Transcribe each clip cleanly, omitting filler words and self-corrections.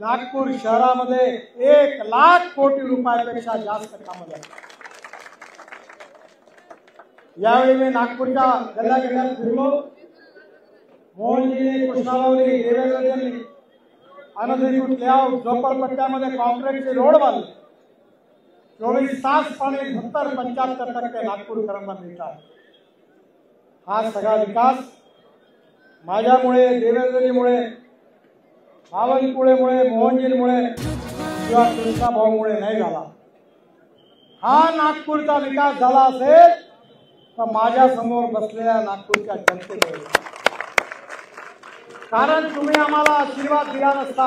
नागपूर शहरामध्ये 1 लाख कोटी रुपयापेक्षा जास्त कामं झाली। यावेळी मी नागपूरच्या गल्ल्यागल्ल्यात फिरलो। मोहनजी, कृष्णाभाऊनी, देवेंद्रजींनी अनधिकृत लेआउट झोपडपट्ट्यामध्ये कॉन्क्रीटचे रोड बांधले। 24 तास पाणी 75% नागपूरकरांना मिळतात। हा सगळा विकास माझ्यामुळे, देवेंद्रजीमुळे, बावनकुळेमुळे, मोहनजींमुळे किंवा कृष्णाभाऊमुळे नाही झाला। हा नागपूरचा विकास झाला असेल तर माझ्या समोर बसलेल्या नागपूरच्या जनतेमुळे। कारण तुम्ही आम्हाला आशीर्वाद दिला नसता,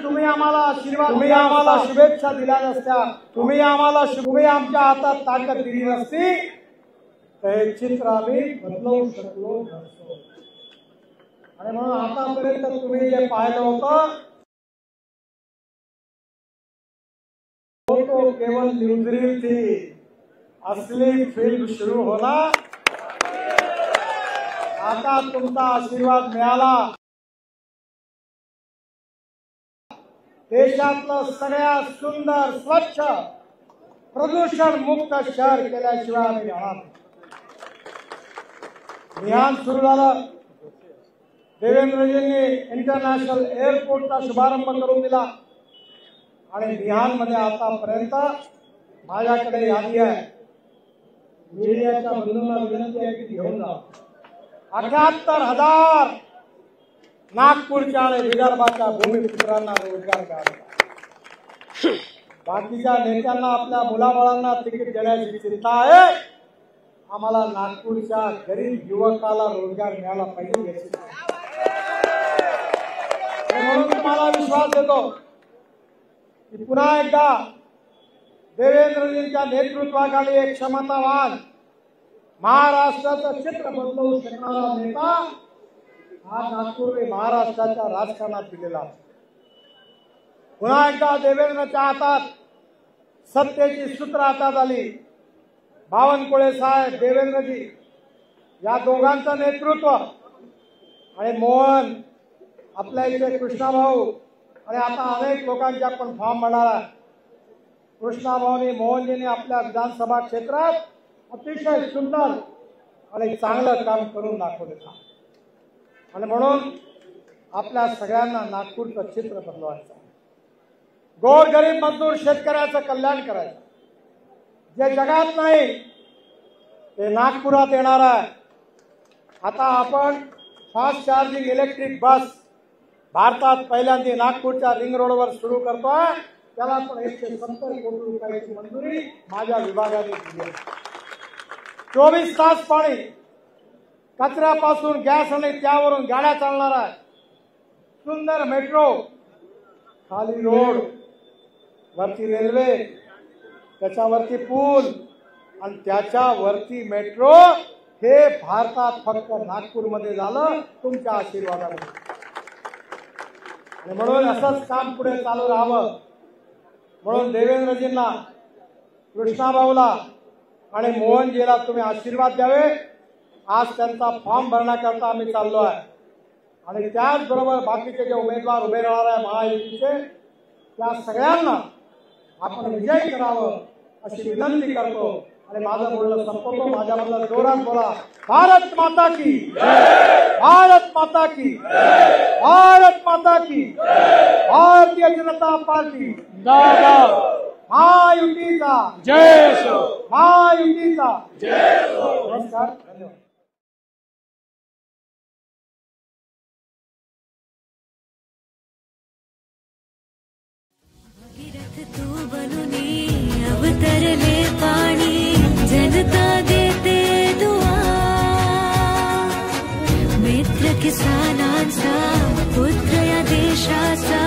तुम्ही आम्हाला शुभेच्छा दिल्या नसत्या, तुम्ही आमच्या हातात ताकद दिली नसती तर हे चित्र आम्ही बदलवू शकलो नसतो। आणि म्हणून आतापर्यंत तुम्ही जे पाहिलं होतं तो केवळ न्यूज थी, असली फिल्म सुरू होणार। आता तुमचा आशीर्वाद मिळाला। देशातलं सगळ्यात सुंदर, स्वच्छ, प्रदूषण मुक्त शहर केल्याशिवाय आम्ही राहणार नाही। मिहान सुरू झालं। देवेंद्रजींनी इंटरनॅशनल एअरपोर्टचा शुभारंभ करून दिला आणि मिहानमध्ये आतापर्यंत माझ्याकडे यादी आहे, मीडियाच्या बंधूंना विनंती आहे की घेऊन जा, 78,000 नागपूरच्या आणि विदर्भाच्या भूमिपुत्रांना रोजगार मिळाला। बाकीच्या नेत्यांना आपल्या मुलाबाळांना तिकीट देण्याची चिंता आहे, आम्हाला नागपूरच्या गरीब युवकाला रोजगार मिळाला पाहिजे याची। म्हणून तुम्हाला विश्वास देतो की पुन्हा एकदा देवेंद्रजींच्या नेतृत्वाखाली एक क्षमतावान महाराष्ट्राचं चित्र बदलवू शकणारा नेता हा नागपूर महाराष्ट्राच्या राजकारणात दिलेला। पुन्हा एकदा देवेंद्रच्या हातात सत्तेची सूत्र हातात आली। बावनकुळे साहेब, देवेंद्रजी या दोघांचं नेतृत्व आणि मोहन, आपल्या इथे कृष्णाभाऊ आणि आता अनेक लोकांच्या पण फॉर्म भरणार। कृष्णाभाऊनी, मोहनजींनी आपल्या विधानसभा क्षेत्रात अतिशय सुंदर आणि चांगलं काम करून दाखवलं आणि म्हणून आपल्या सगळ्यांना नागपूरचं चित्र बदलवायचं, गोरगरीब मजदूर शेतकऱ्याचं कल्याण करायचं। जे जगात नाही ते नागपुरात येणार आहे। आता आपण फास्ट चार्जिंग इलेक्ट्रिक बस भारतात पहिल्यांदा नागपूरच्या रिंग रोडवर सुरू करतोय। त्याला पण 170 कोटी रुपयाची मंजुरी माझ्या विभागाने दिली आहे। 24 तास पाणी, कचऱ्यापासून गॅस आणि त्यावरून गाड्या चालणार आहे। सुंदर मेट्रो, खाली रोड, वरती रेल्वे, त्याच्यावरती पूल आणि त्याच्यावरती मेट्रो। हे भारतात फक्त नागपूरमध्ये झालं तुमच्या आशीर्वादाने। आणि म्हणून असंच काम पुढे चालू राहावं म्हणून देवेंद्रजींना, कृष्णाभाऊला आणि मोहनजीला तुम्ही आशीर्वाद द्यावे। आज त्यांचा फॉर्म भरण्याकरता आम्ही चाललो आहे आणि त्याचबरोबर बाकीचे जे उमेदवार उभे राहणार आहे महायुतीचे, त्या सगळ्यांना आपण विजयी करावं अशी विनंती करतो आणि माझं बोलणं संपवतो। माझ्याबद्दल जोरात बोला, भारत माता की जय, भारत माता की जय, भारत माता की जय, भारतीय जनता पार्टी जिंदाबाद, महायुतीचा जय असो, महायुतीचा जय असो। नमस्कार, धन्यवाद। तू बनुनी अवतरले पाणी, जनता देते दुआ, मित्र किसानांचा, पुत्र या देशाचा,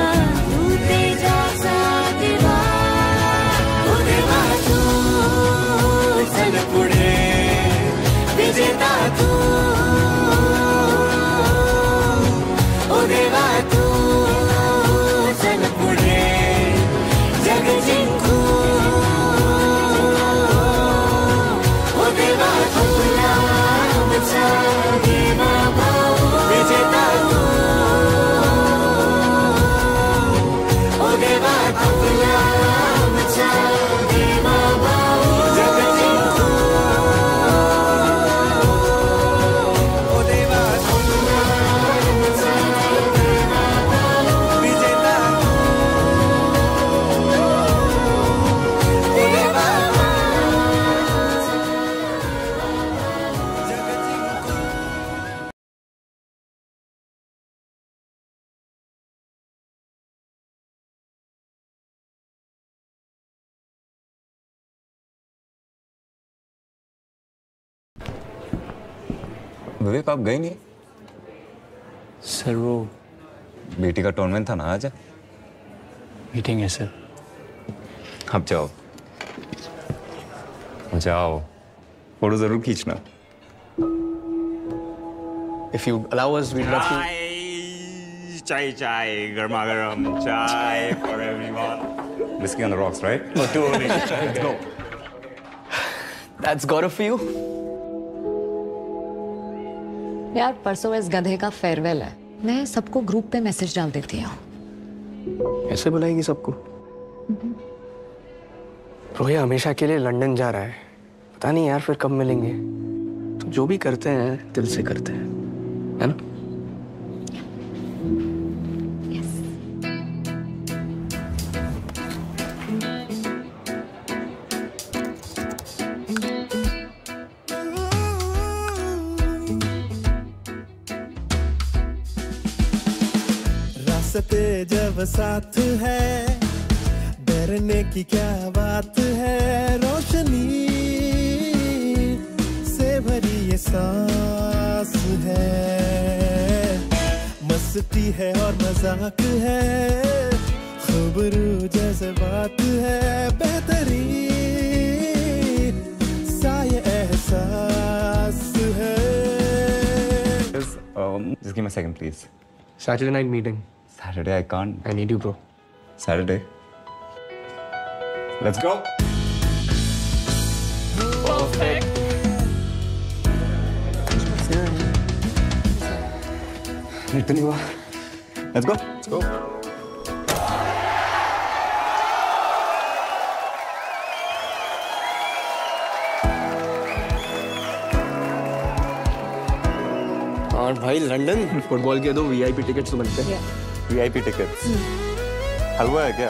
तू तेजाचा दिवा, तू देवा तू चल पुढे विजेता विवेक आप गए नहीं? सर वो बेटी का टूर्नामेंट था ना आज। मीटिंग है सर। अब जाओ जाओ, फोटो जरूर खींचना। If you allow us, we'd love to. Chai, garma garam chai for everyone. Whiskey on the rocks, right? No, too early. Let's go. That's got it for you. यार परसों इस गधे का फेयरवेल है, मैं सबको ग्रुप पे मैसेज डाल देती हूँ। कैसे बुलाएगी सबको? रोहिया हमेशा के लिए लंदन जा रहा है, पता नहीं यार फिर कब मिलेंगे। तो जो भी करते हैं दिल से करते हैं, है ना? रास्ते जब साथ है, डरने की क्या बात है, रोशनी से भरी ये सांस है, मस्ती है और मजाक है, खूबरू जज्बात है, बेहतरीन सा ये एहसास है। Just give me a second, please. Saturday night meeting. Saturday, I can't. I need you, bro. Saturday. Let's go. Perfect. इतना हुआ. Let's go. Let's go. और भाई लंदन फुटबॉल के दो वीआईपी टिकट्स तो बनते हैं। VIP tickets. हलवा है क्या?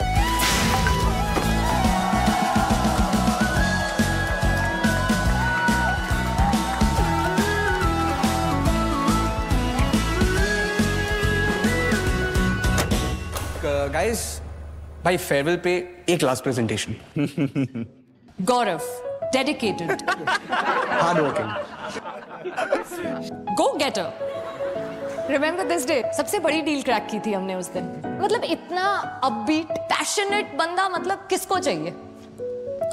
गाइस भाई फेयरवेल पे एक last presentation. Gaurav, dedicated, hard working, go getter. Remember this day, सबसे बड़ी डील क्रैक की थी हमने उस दिन। मतलब इतना अपबीट, पैशनेट बंदा मतलब किसको चाहिए?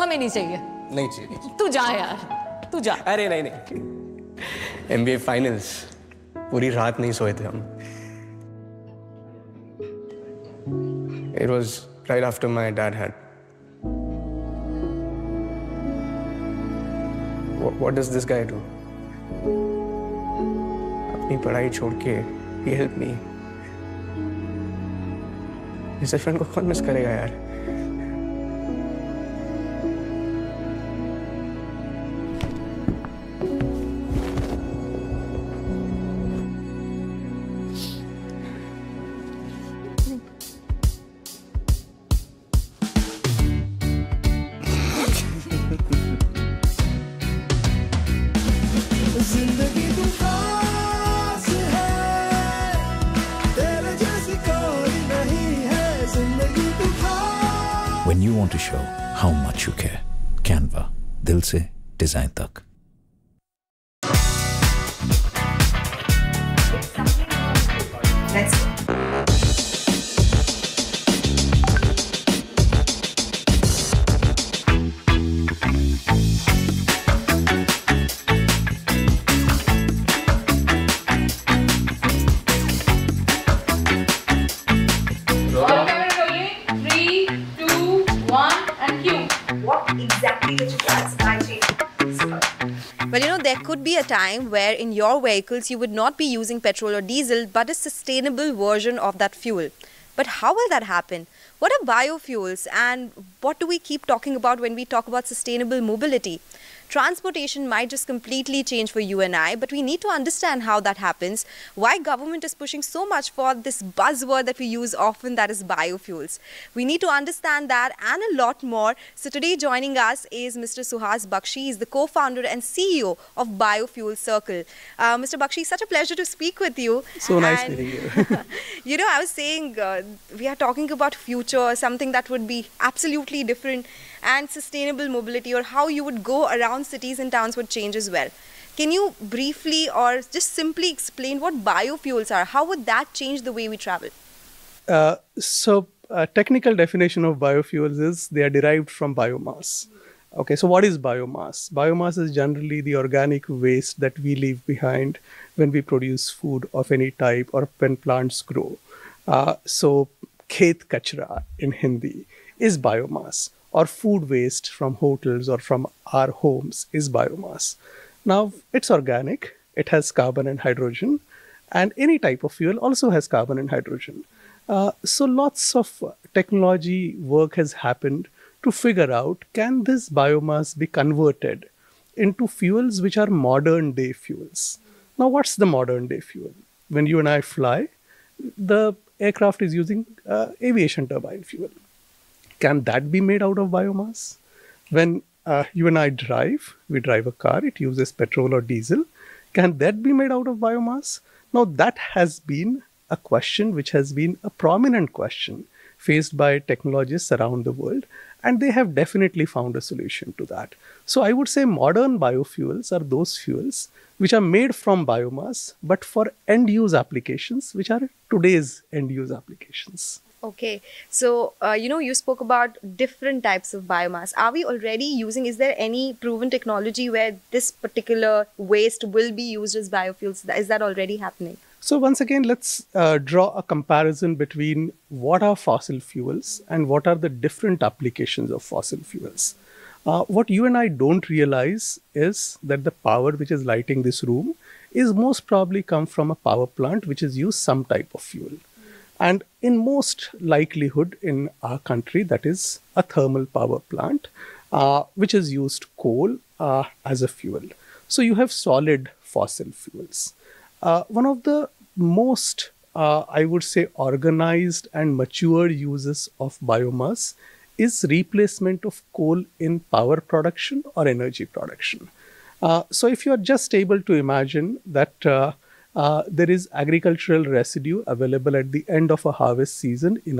हमें नहीं चाहिए। नहीं चाहिए। तू जा यार, तू जा। अरे नहीं एमबीए फाइनल्स, पूरी रात नहीं सोए थे हम। It was right after my dad had. What does this guy do? अपनी पढ़ाई छोड़ के he helped me. इस फ्रेंड को कौन मिस करेगा यार? When you want to show how much you care, Canva, दिल से डिजाइन तक। Well, you know, there could be a time where in your vehicles you would not be using petrol or diesel, but a sustainable version of that fuel. But how will that happen? What are biofuels and what do we keep talking about when we talk about sustainable mobility? Transportation might just completely change for you and I, but we need to understand how that happens, why government is pushing so much for this buzzword that we use often, that is biofuels. We need to understand that and a lot more. So today joining us is Mr. Suhas Bakshi. He is the co-founder and CEO of Biofuel Circle. Mr. Bakshi, such a pleasure to speak with you. So nice meeting you. You know, I was saying we are talking about future, something that would be absolutely different, and sustainable mobility, or how you would go around cities and towns would change as well. Can you briefly or just simply explain what biofuels are? How would that change the way we travel? Technical definition of biofuels is they are derived from biomass. Okay, so what is biomass? Biomass is generally the organic waste that we leave behind when we produce food of any type or when plants grow. So, khet kachra in Hindi is biomass, or food waste from hotels or from our homes is biomass. Now, it's organic, it has carbon and hydrogen, and any type of fuel also has carbon and hydrogen. So lots of technology work has happened to figure out, can this biomass be converted into fuels which are modern day fuels? Now, what's the modern day fuel? When you and I fly, the aircraft is using aviation turbine fuel. Can that be made out of biomass? When you and I drive, we drive a car, it uses petrol or diesel. Can that be made out of biomass? Now, that has been a question which has been a prominent question faced by technologists around the world, and they have definitely found a solution to that. So I would say modern biofuels are those fuels which are made from biomass, but for end-use applications, which are today's end-use applications. Okay, so you spoke about different types of biomass. Are we already using, is there any proven technology where this particular waste will be used as biofuels? Is that already happening? So once again, let's draw a comparison between what are fossil fuels and what are the different applications of fossil fuels. What you and I don't realize is that the power which is lighting this room is most probably come from a power plant which has used some type of fuel. And in most likelihood in our country, that is a thermal power plant, which has used coal as a fuel. So you have solid fossil fuels. One of the most, I would say, organized and mature uses of biomass is replacement of coal in power production or energy production. So if you are just able to imagine that there is agricultural residue available at the end of a harvest season in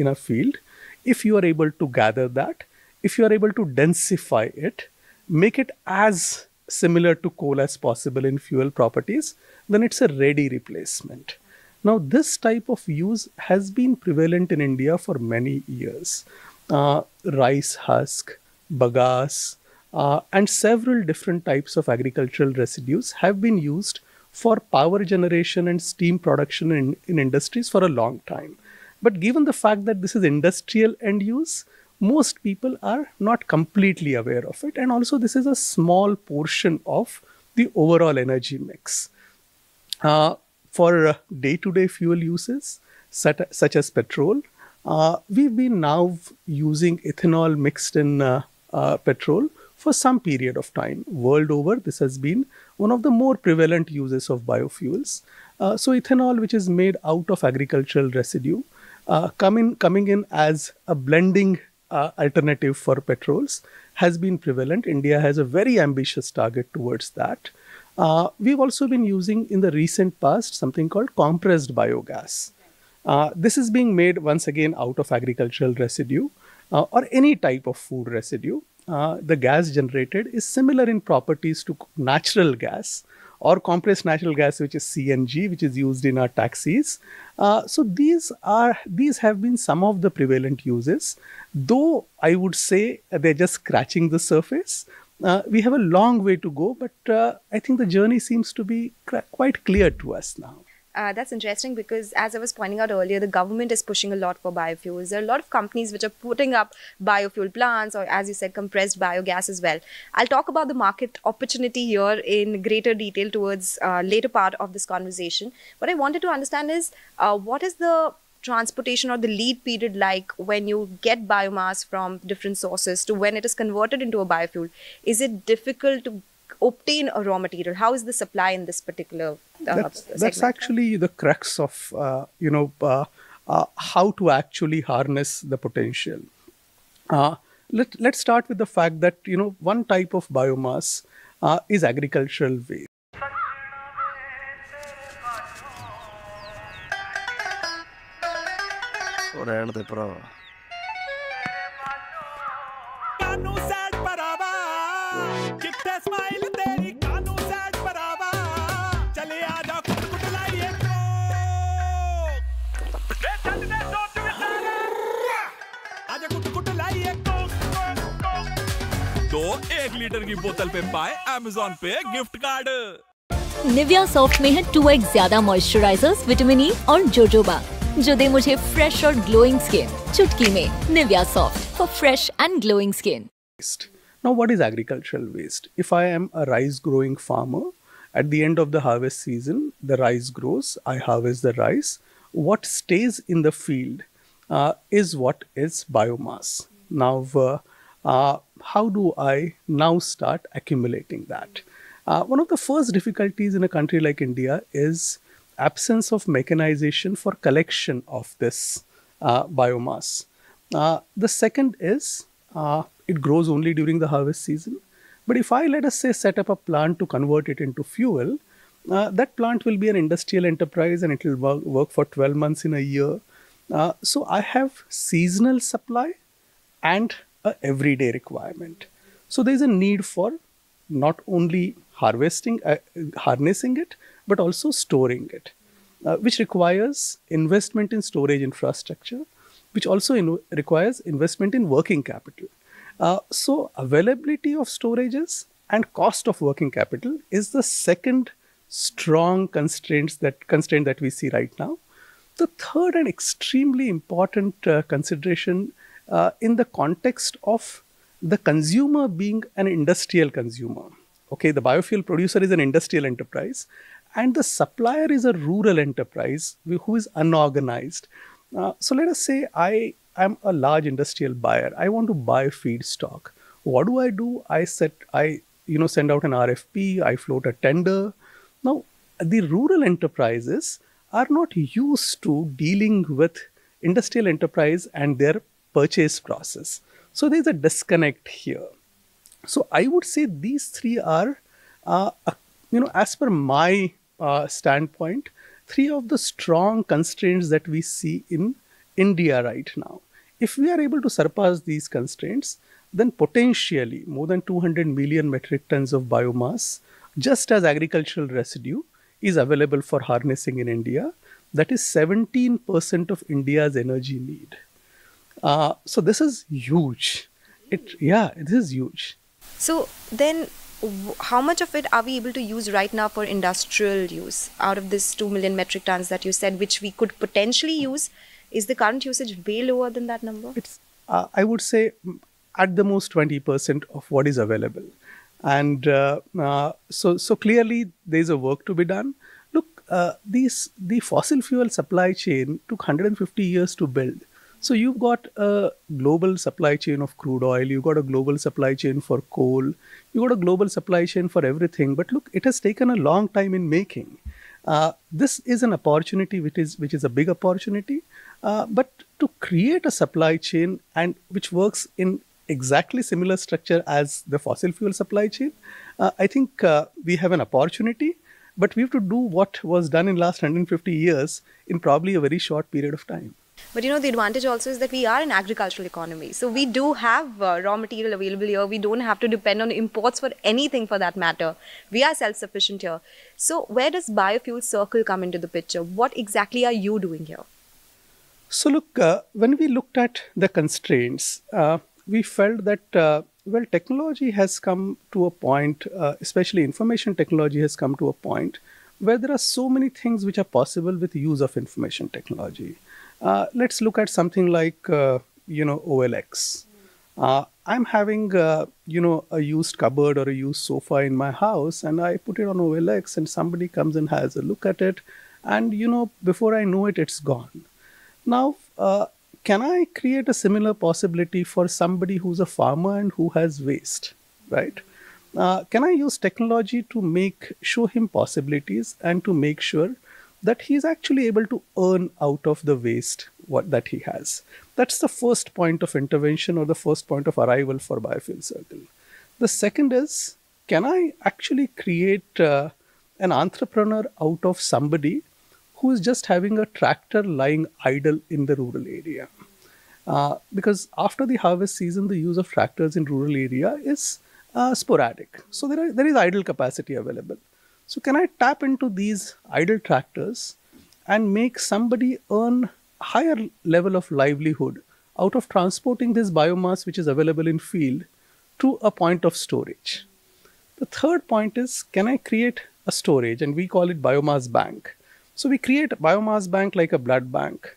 a field, if you are able to gather that, if you are able to densify it, make it as similar to coal as possible in fuel properties, then it's a ready replacement. Now, this type of use has been prevalent in India for many years. Rice husk, bagasse, and several different types of agricultural residues have been used for power generation and steam production in industries for a long time. But given the fact that this is industrial end use, most people are not completely aware of it. And also this is a small portion of the overall energy mix. For day-to-day fuel uses, such as petrol, we've been now using ethanol mixed in petrol for some period of time. World over, this has been one of the more prevalent uses of biofuels. So ethanol, which is made out of agricultural residue, coming in as a blending alternative for petrols, has been prevalent. India has a very ambitious target towards that. We've also been using in the recent past something called compressed biogas. This is being made once again out of agricultural residue or any type of food residue. The gas generated is similar in properties to natural gas or compressed natural gas, which is CNG, which is used in our taxis. So these have been some of the prevalent uses, though I would say they're just scratching the surface. We have a long way to go, but I think the journey seems to be quite clear to us now. That's interesting because, as I was pointing out earlier, the government is pushing a lot for biofuels. There are a lot of companies which are putting up biofuel plants or, as you said, compressed biogas as well. I'll talk about the market opportunity here in greater detail towards later part of this conversation. What I wanted to understand is what is the transportation or the lead period like when you get biomass from different sources to when it is converted into a biofuel? Is it difficult to obtain a raw material? How is the supply in this particular that's actually the crux of how to actually harness the potential. Let's start with the fact that one type of biomass is agricultural waste. कानू sad परावा किथे smile तेरी कानू sad तो 1 litre की बोतल पे पाए Amazon पे गिफ्ट कार्ड। निविया सॉफ्ट में है 2x ज्यादा मॉइस्चराइजर्स, विटामिन ई और जोजोबा, जो दे मुझे फ्रेश और ग्लोइंग स्किन। चुटकी में Nivea soft for fresh and glowing skin. Now, what is agricultural waste? If I am a rice growing farmer, at the end of the harvest season, the rice grows, I harvest the rice. What stays in the field is what is biomass. Now, how do I now start accumulating that? One of the first difficulties in a country like India is absence of mechanization for collection of this biomass. The second is it grows only during the harvest season. But if I, let us say, set up a plant to convert it into fuel, that plant will be an industrial enterprise and it will work for 12 months in a year. So I have seasonal supply and a everyday requirement. So there is a need for not only harnessing it, but also storing it, which requires investment in storage infrastructure, which also requires investment in working capital. So availability of storages and cost of working capital is the second strong constraint that we see right now. The third and extremely important consideration in the context of the consumer being an industrial consumer. Okay, the biofuel producer is an industrial enterprise and the supplier is a rural enterprise who is unorganized. So let us say I am a large industrial buyer. I want to buy feedstock. What do? I send out an RFP, I float a tender. Now, the rural enterprises are not used to dealing with industrial enterprise and their purchase process. So there's a disconnect here. So I would say these three are, as per my standpoint, three of the strong constraints that we see in India right now. If we are able to surpass these constraints, then potentially more than 200 million metric tons of biomass, just as agricultural residue, is available for harnessing in India. That is 17% of India's energy need. So this is huge. This is huge. So then how much of it are we able to use right now for industrial use out of this 2 million metric tons that you said, which we could potentially use? Is the current usage way lower than that number? It's, I would say at the most 20% of what is available. And so clearly there's a work to be done. Look, the fossil fuel supply chain took 150 years to build. So you've got a global supply chain of crude oil, you've got a global supply chain for coal, you've got a global supply chain for everything. But look, it has taken a long time in making. This is an opportunity which is a big opportunity. But to create a supply chain and which works in exactly similar structure as the fossil fuel supply chain, I think we have an opportunity, but we have to do what was done in last 150 years in probably a very short period of time. But the advantage also is that we are an agricultural economy. So we do have raw material available here. We don't have to depend on imports for anything for that matter. We are self-sufficient here. So where does Biofuel Circle come into the picture? What exactly are you doing here? So look, when we looked at the constraints, we felt that, technology has come to a point, especially information technology has come to a point where there are so many things which are possible with the use of information technology. Let's look at something like, OLX. I'm having, a used cupboard or a used sofa in my house and I put it on OLX and somebody comes and has a look at it and, before I know it, it's gone. Now, can I create a similar possibility for somebody who's a farmer and who has waste, right? Can I use technology to show him possibilities and to make sure that he's actually able to earn out of the waste that he has? That's the first point of intervention or the first point of arrival for Biofuel Circle. The second is, can I actually create an entrepreneur out of somebody who is just having a tractor lying idle in the rural area? Because after the harvest season, the use of tractors in rural area is sporadic. So there is idle capacity available. So can I tap into these idle tractors and make somebody earn higher level of livelihood out of transporting this biomass which is available in field to a point of storage. The third point is, can I create a storage? And we call it biomass bank. So we create a biomass bank like a blood bank.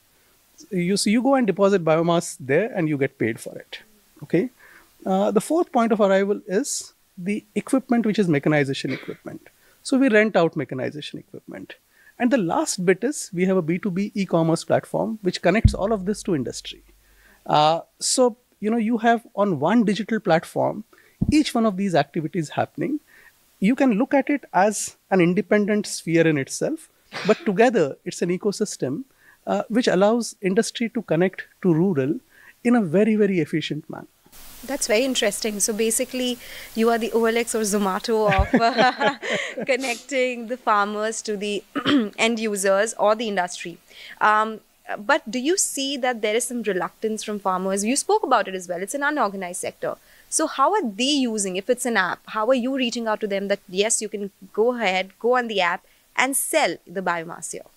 You go and deposit biomass there and you get paid for it. Okay. The fourth point of arrival is the equipment, which is mechanization equipment. So we rent out mechanization equipment. And the last bit is we have a B2B e-commerce platform which connects all of this to industry. So, you have on one digital platform, each one of these activities happening. You can look at it as an independent sphere in itself, but together it's an ecosystem which allows industry to connect to rural in a very, very efficient manner. That's very interesting. So basically, you are the OLX or Zomato of connecting the farmers to the end users or the industry. But do you see that there is some reluctance from farmers? You spoke about it as well. It's an unorganized sector. So how are they using, if it's an app, how are you reaching out to them that, yes, you can go ahead, go on the app and sell the biomass here?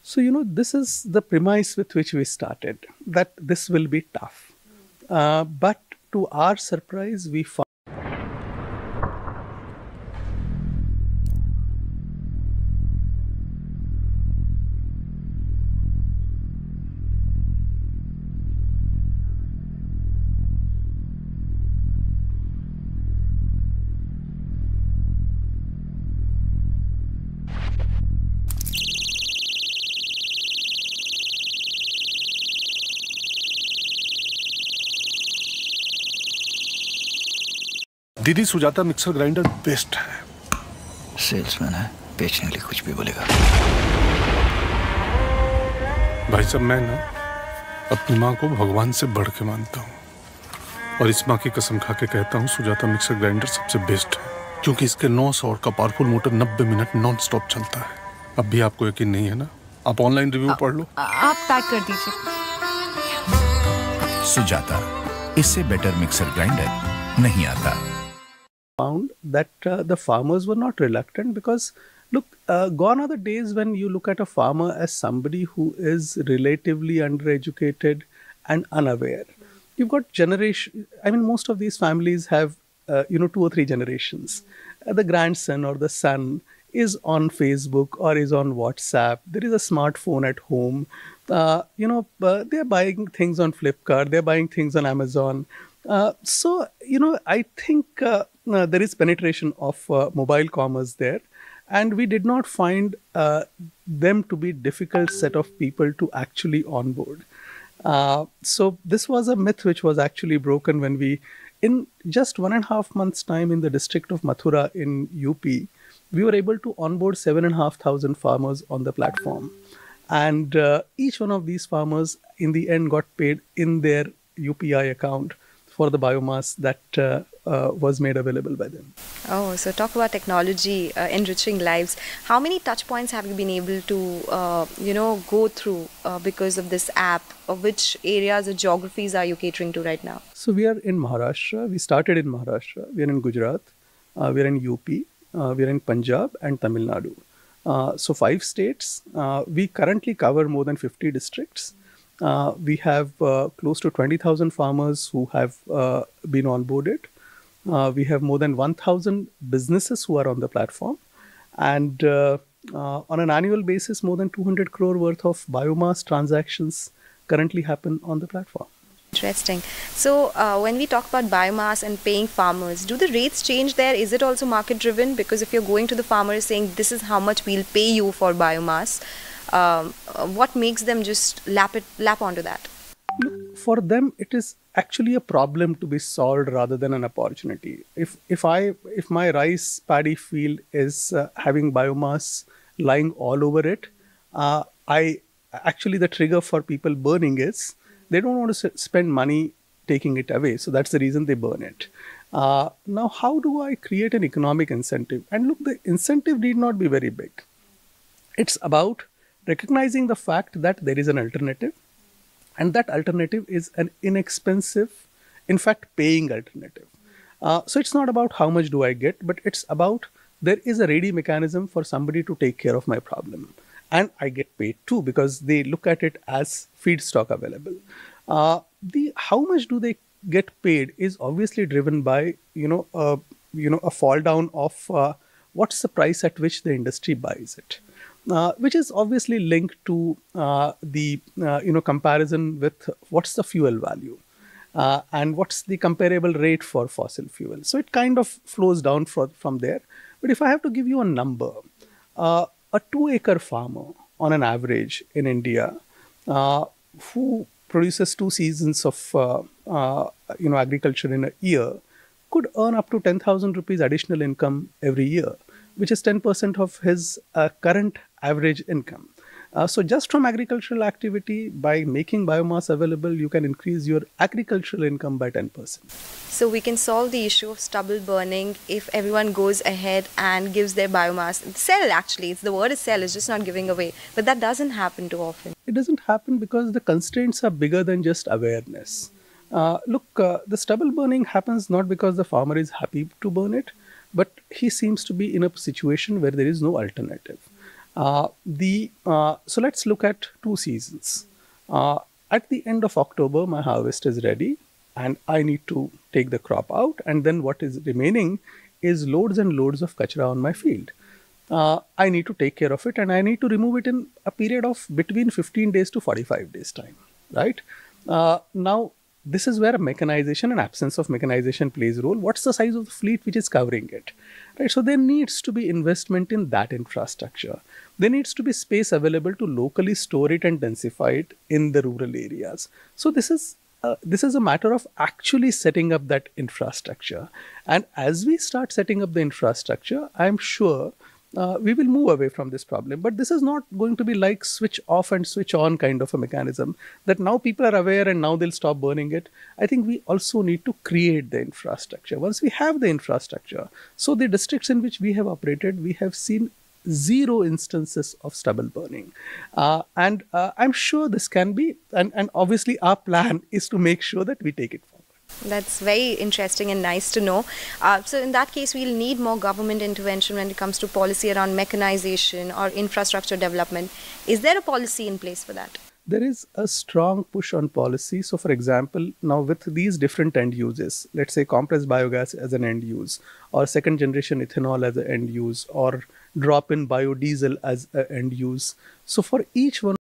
So, this is the premise with which we started, that this will be tough. But to our surprise, we found दीदी Sujata mixer grinder best है। Salesman है, बेचने के लिए कुछ भी बोलेगा। भाई साहब, मैं ना अपनी माँ को भगवान से बढ़ के मानता हूँ और इस माँ की कसम खा के कहता हूँ सुजाता मिक्सर ग्राइंडर सबसे बेस्ट है, क्योंकि इसके 900 वॉट का powerful motor 90 minute non stop चलता है। अब भी आपको यकीन नहीं है ना? आप ऑनलाइन रिव्यू पढ़ लो। आप पैक कर दीजिए। सुजाता, इससे बेटर मिक्सर ग्राइंडर नहीं आता। Found that the farmers were not reluctant because, look, gone are the days when you look at a farmer as somebody who is relatively undereducated and unaware. You've got most of these families have, 2 or 3 generations. The grandson or the son is on Facebook or is on WhatsApp. There is a smartphone at home. They're buying things on Flipkart. They're buying things on Amazon. So, I think there is penetration of mobile commerce there. And we did not find them to be difficult set of people to actually onboard. So this was a myth which was actually broken when we, in just 1.5 months' time in the district of Mathura in UP, we were able to onboard 7,500 farmers on the platform. And each one of these farmers in the end got paid in their UPI account for the biomass that was made available by them. Oh, so talk about technology enriching lives. How many touch points have you been able to, go through because of this app? Which areas or geographies are you catering to right now? So we are in Maharashtra. We started in Maharashtra. We are in Gujarat. We are in UP. We are in Punjab and Tamil Nadu. So 5 states. We currently cover more than 50 districts. We have close to 20,000 farmers who have been onboarded. We have more than 1,000 businesses who are on the platform. And on an annual basis, more than 200 crore worth of biomass transactions currently happen on the platform. Interesting. So when we talk about biomass and paying farmers, do the rates change there? Is it also market driven? Because if you're going to the farmers saying this is how much we'll pay you for biomass, what makes them just lap onto that? Look, for them, it is actually a problem to be solved rather than an opportunity. If my rice paddy field is having biomass lying all over it, the trigger for people burning is they don't want to spend money taking it away. So that's the reason they burn it. Now, how do I create an economic incentive? And look, the incentive need not be very big. It's about recognizing the fact that there is an alternative, and that alternative is an inexpensive, in fact, paying alternative. So it's not about how much do I get, but it's about there is a ready mechanism for somebody to take care of my problem. And I get paid too because they look at it as feedstock available. how much do they get paid is obviously driven by a fall down of what's the price at which the industry buys it, which is obviously linked to the comparison with what's the fuel value. And what's the comparable rate for fossil fuel. So it kind of flows down from there. But if I have to give you a number, a 2-acre farmer on an average in India who produces 2 seasons of agriculture in a year could earn up to 10,000 rupees additional income every year, which is 10% of his current average income. So just from agricultural activity, by making biomass available, you can increase your agricultural income by 10%. So we can solve the issue of stubble burning if everyone goes ahead and gives their biomass. Sell, actually. The word is sell, it's just not giving away. But that doesn't happen too often. It doesn't happen because the constraints are bigger than just awareness. The stubble burning happens not because the farmer is happy to burn it, but he seems to be in a situation where there is no alternative. So let's look at 2 seasons. At the end of October, my harvest is ready and I need to take the crop out, and then what is remaining is loads and loads of kachra on my field. I need to take care of it and I need to remove it in a period of between 15 days to 45 days time, right? Now, this is where mechanization and absence of mechanization plays a role. What's the size of the fleet which is covering it? Right? So there needs to be investment in that infrastructure. There needs to be space available to locally store it and densify it in the rural areas. So this is a matter of actually setting up that infrastructure. And as we start setting up the infrastructure, I'm sure we will move away from this problem. But this is not going to be like switch off and switch on kind of a mechanism that now people are aware and now they'll stop burning it. I think we also need to create the infrastructure. Once we have the infrastructure, so the districts in which we have operated, we have seen 0 instances of stubble burning. And I'm sure this can be, and obviously our plan is to make sure that we take it forward. That's very interesting and nice to know. So in that case, we'll need more government intervention when it comes to policy around mechanization or infrastructure development. Is there a policy in place for that? There is a strong push on policy. So for example, now with these different end uses, let's say compressed biogas as an end use, or second generation ethanol as an end use, or drop-in biodiesel as an end use. So for each one